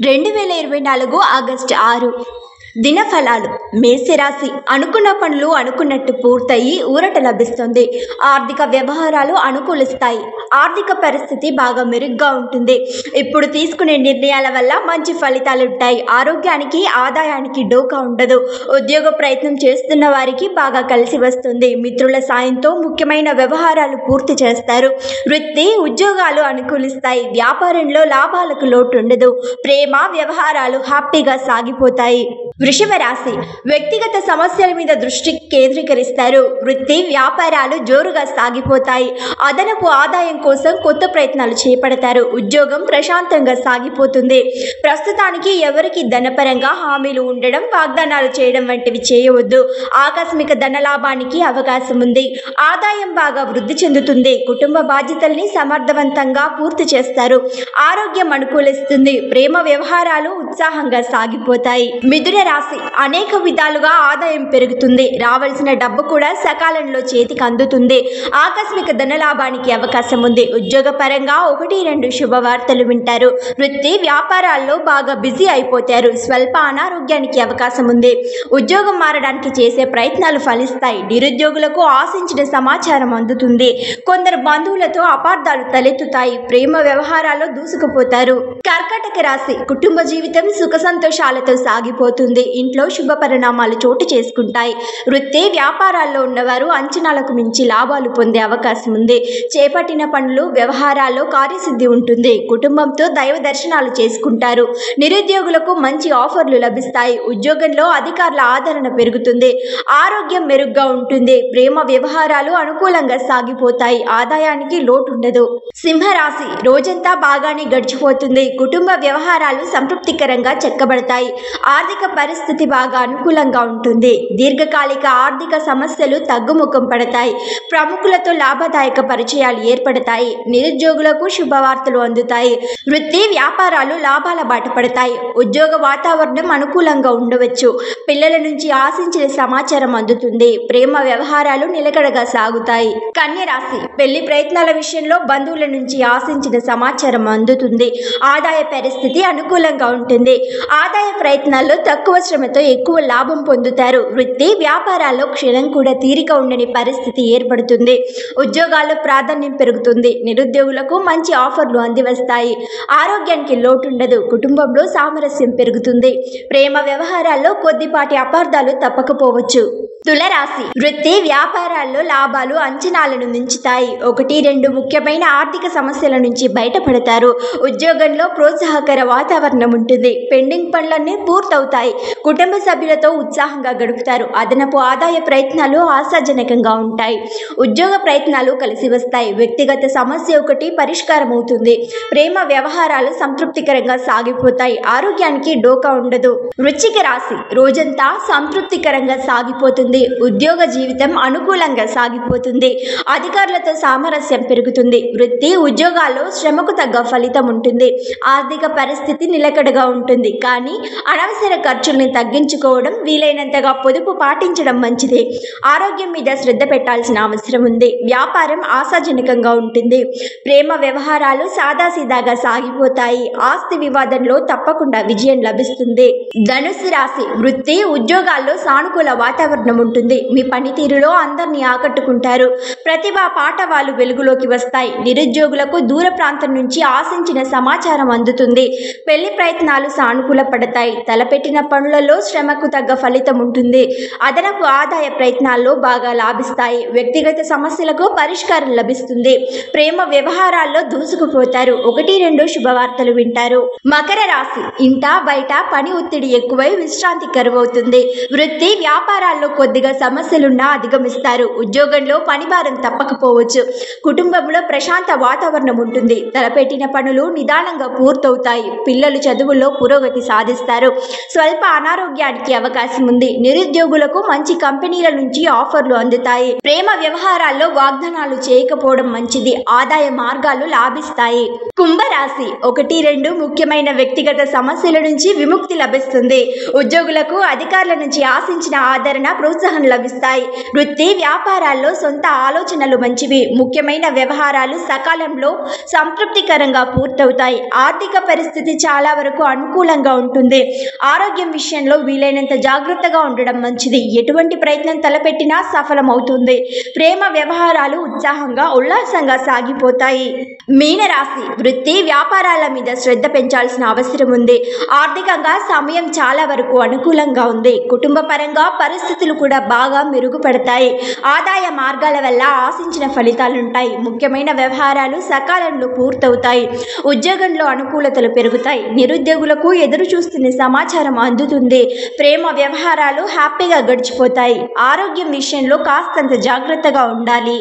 2024 August 6 దినఫలాలు మేషరాశి అనుకున్న పనులు అనుకున్నట్టు పూర్తయి ఊరట లభిస్తుంది. ఆర్థిక వ్యవహారాలు అనుకూలిస్తాయి. ఆర్థిక పరిస్థితి బాగా మెరుగ్గా ఉంటుంది. ఇప్పుడు తీసుకునే నిర్ణయాల వల్ల మంచి ఫలితాలు ఉంటాయి. ఆరోగ్యానికి ఆదాయానికి డోకా ఉండదు. ఉద్యోగ ప్రయత్నం చేస్తున్న వారికి బాగా కలిసి వస్తుంది. మిత్రుల సాయంతో ముఖ్యమైన వ్యవహారాలు పూర్తి చేస్తారు. వృత్తి ఉద్యోగాలు అనుకూలిస్తాయి. వ్యాపారంలో లాభాలకు లోటు ఉండదు. ప్రేమ వ్యవహారాలు హ్యాపీగా సాగిపోతాయి. వృషభ రాశి వ్యక్తిగత సమస్యల మీద దృష్టి కేంద్రీకరిస్తారు. వృత్తి వ్యాపారాలు జోరుగా సాగిపోతాయి. అదనపు ఆదాయం కోసం కొత్త ప్రయత్నాలు చేపడతారు. ఉద్యోగం ప్రశాంతంగా సాగిపోతుంది. ప్రస్తుతానికి ఎవరికి ధనపరంగా హామీలు ఉండడం, వాగ్దానాలు చేయడం వంటివి చేయవద్దు. ఆకస్మిక ధనలాభానికి అవకాశం ఉంది. ఆదాయం బాగా వృద్ధి చెందుతుంది. కుటుంబ బాధ్యతల్ని సమర్థవంతంగా పూర్తి చేస్తారు. ఆరోగ్యం అనుకూలిస్తుంది. ప్రేమ వ్యవహారాలు ఉత్సాహంగా సాగిపోతాయి. మిథున రాశి అనేక విధాలుగా ఆదాయం పెరుగుతుంది. రావాల్సిన డబ్బు కూడా సకాలంలో చేతికి అందుతుంది. ఆకస్మిక ధనలాభానికి అవకాశం ఉంది. ఉద్యోగ పరంగా 1-2 శుభవార్తలు వింటారు. వృత్తి వ్యాపారాల్లో బాగా బిజీ అయిపోతారు. స్వల్ప అనారోగ్యానికి అవకాశం ఉంది. ఉద్యోగం మారడానికి చేసే ప్రయత్నాలు ఫలిస్తాయి. నిరుద్యోగులకు ఆశించిన సమాచారం అందుతుంది. కొందరు బంధువులతో అపార్థాలు తలెత్తుతాయి. ప్రేమ వ్యవహారాల్లో దూసుకుపోతారు. కర్కాటక రాశి కుటుంబ జీవితం సుఖ సంతోషాలతో సాగిపోతుంది. ఇంట్లో శుభ పరిణామాలు చోటు చేసుకుంటాయి. వృత్తి వ్యాపారాల్లో ఉన్నవారు అంచనాలకు మించి లాభాలు పొందే అవకాశం ఉంది. చేపట్టిన పనులు వ్యవహారాల్లో కార్యసిద్ధి ఉంటుంది. కుటుంబంతో దైవ దర్శనాలు చేసుకుంటారు. నిరుద్యోగులకు మంచి ఆఫర్లు లభిస్తాయి. ఉద్యోగంలో అధికారుల ఆదరణ పెరుగుతుంది. ఆరోగ్యం మెరుగ్గా ఉంటుంది. ప్రేమ వ్యవహారాలు అనుకూలంగా సాగిపోతాయి. ఆదాయానికి లోటు ఉండదు. సింహరాశి రోజంతా బాగానే గడిచిపోతుంది. కుటుంబ వ్యవహారాలు సంతృప్తికరంగా చెక్కబడతాయి. ఆర్థిక పరిస్థితి బాగా అనుకూలంగా ఉంటుంది. దీర్ఘకాలిక ఆర్థిక సమస్యలు తగ్గుముఖం పడతాయి. ప్రముఖులతో లాభదాయక పరిచయాలు ఏర్పడతాయి. నిరుద్యోగులకు శుభవార్తలు అందుతాయి. వృత్తి వ్యాపారాలు లాభాల బాట పడతాయి. ఉద్యోగ వాతావరణం అనుకూలంగా ఉండవచ్చు. పిల్లల నుంచి ఆశించిన సమాచారం అందుతుంది. ప్రేమ వ్యవహారాలు నిలకడగా సాగుతాయి. కన్య రాశి పెళ్లి ప్రయత్నాల విషయంలో బంధువుల నుంచి ఆశించిన సమాచారం అందుతుంది. ఆదాయ పరిస్థితి అనుకూలంగా ఉంటుంది. ఆదాయ ప్రయత్నాల్లో తక్కువ శ్రమతో ఎక్కువ లాభం పొందుతారు. వృత్తి వ్యాపారాల్లో క్షణం కూడా తీరిక ఉండని పరిస్థితి ఏర్పడుతుంది. ఉద్యోగాల్లో ప్రాధాన్యం పెరుగుతుంది. నిరుద్యోగులకు మంచి ఆఫర్లు అందివస్తాయి. ఆరోగ్యానికి లోటుండదు. కుటుంబంలో సామరస్యం పెరుగుతుంది. ప్రేమ వ్యవహారాల్లో కొద్దిపాటి అపార్థాలు తప్పకపోవచ్చు. తులరాశి వృత్తి వ్యాపారాల్లో లాభాలు అంచనాలను మించుతాయి. 1-2 ముఖ్యమైన ఆర్థిక సమస్యల నుంచి బయటపడతారు. ఉద్యోగంలో ప్రోత్సాహకర వాతావరణం ఉంటుంది. పెండింగ్ పనులన్నీ పూర్తవుతాయి. కుటుంబ సభ్యులతో ఉత్సాహంగా గడుపుతారు. అదనపు ఆదాయ ప్రయత్నాలు ఆశాజనకంగా ఉంటాయి. ఉద్యోగ ప్రయత్నాలు కలిసి వస్తాయి. వ్యక్తిగత సమస్య ఒకటి పరిష్కారం అవుతుంది. ప్రేమ వ్యవహారాలు సంతృప్తికరంగా సాగిపోతాయి. ఆరోగ్యానికి డోకా ఉండదు. వృశ్చిక రాశి రోజంతా సంతృప్తికరంగా సాగిపోతుంది. ఉద్యోగ జీవితం అనుకూలంగా సాగిపోతుంది. అధికారులతో సామరస్యం పెరుగుతుంది. వృత్తి ఉద్యోగాల్లో శ్రమకు తగ్గ ఫలితం ఉంటుంది. ఆర్థిక పరిస్థితి నిలకడగా ఉంటుంది. కానీ అనవసర ఖర్చుల్ని తగ్గించుకోవడం, వీలైనంతగా పొదుపు పాటించడం మంచిది. ఆరోగ్యం మీద శ్రద్ధ పెట్టాల్సిన అవసరం ఉంది. వ్యాపారం ఆశాజనకంగా ఉంటుంది. ప్రేమ వ్యవహారాలు సాదాసీదాగా సాగిపోతాయి. ఆస్తి వివాదంలో తప్పకుండా విజయం లభిస్తుంది. ధనుస్సు రాశి వృత్తి ఉద్యోగాల్లో సానుకూల వాతావరణం ఉంటుంది. మీ పనితీరులో అందరినీ ఆకట్టుకుంటారు. ప్రతిభా పాఠవాలు వెలుగులోకి వస్తాయి. నిరుద్యోగులకు దూర ప్రాంతం నుంచి ఆశించిన సమాచారం అందుతుంది. పెళ్లి ప్రయత్నాలు సానుకూల పడతాయి. తలపెట్టిన పనులలో శ్రమకు తగ్గ ఫలితం ఉంటుంది. అదనపు ఆదాయ ప్రయత్నాల్లో బాగా లాభిస్తాయి. వ్యక్తిగత సమస్యలకు పరిష్కారం లభిస్తుంది. ప్రేమ వ్యవహారాల్లో దూసుకుపోతారు. 1-2 శుభవార్తలు వింటారు. మకర రాశి ఇంట బయట పని ఒత్తిడి ఎక్కువై విశ్రాంతి కరువవుతుంది. వృత్తి వ్యాపారాల్లో కొద్దిగా సమస్యలున్నా అధిగమిస్తారు. ఉద్యోగంలో పనిభారం తప్పకపోవచ్చు. కుటుంబంలో ప్రశాంత వాతావరణం ఉంటుంది. తలపెట్టిన పనులు నిదానంగా పూర్తవుతాయి. పిల్లలు చదువుల్లో పురోగతి సాధిస్తారు. స్వల్ప అనారోగ్యానికి అవకాశం ఉంది. నిరుద్యోగులకు మంచి కంపెనీల నుంచి ఆఫర్లు అందుతాయి. ప్రేమ వ్యవహారాల్లో వాగ్దానాలు చేయకపోవడం మంచిది. ఆదాయ మార్గాలు లాభిస్తాయి. కుంభరాశి 1-2 ముఖ్యమైన వ్యక్తిగత సమస్యల నుంచి విముక్తి లభిస్తుంది. ఉద్యోగులకు అధికారుల నుంచి ఆశించిన ఆదరణ ప్రోత్సాహం లభిస్తాయి. వృత్తి వ్యాపారాల్లో సొంత ఆలోచనలు మంచివి. ముఖ్యమైన వ్యవహారాలు సకాలంలో సంతృప్తికరంగా పూర్తవుతాయి. ఆర్థిక పరిస్థితి చాలా వరకు అనుకూలంగా ఉంటుంది. ఆరోగ్యం విషయంలో వీలైనంత జాగ్రత్తగా ఉండడం మంచిది. ఎటువంటి ప్రయత్నం తలపెట్టినా సఫలమవుతుంది. ప్రేమ వ్యవహారాలు ఉత్సాహంగా ఉల్లాసంగా సాగిపోతాయి. మీనరాశి వృత్తి వ్యాపారాల మీద శ్రద్ధ పెంచాల్సిన అవసరం ఉంది. ఆర్థికంగా సమయం చాలా వరకు అనుకూలంగా ఉంది. కుటుంబ పరంగా పరిస్థితులు కూడా బాగా మెరుగుపడతాయి. ఆదాయ మార్గాల వల్ల ఆశించిన ఫలితాలుంటాయి. ముఖ్యమైన వ్యవహారాలు సకాలంలో పూర్తవుతాయి. ఉద్యోగంలో అనుకూలతలు పెరుగుతాయి. నిరుద్యోగులకు ఎదురు చూస్తున్న సమాచారం అందుతుంది. ప్రేమ వ్యవహారాలు హ్యాపీగా గడిచిపోతాయి. ఆరోగ్యం విషయంలో కాస్తంత జాగ్రత్తగా ఉండాలి.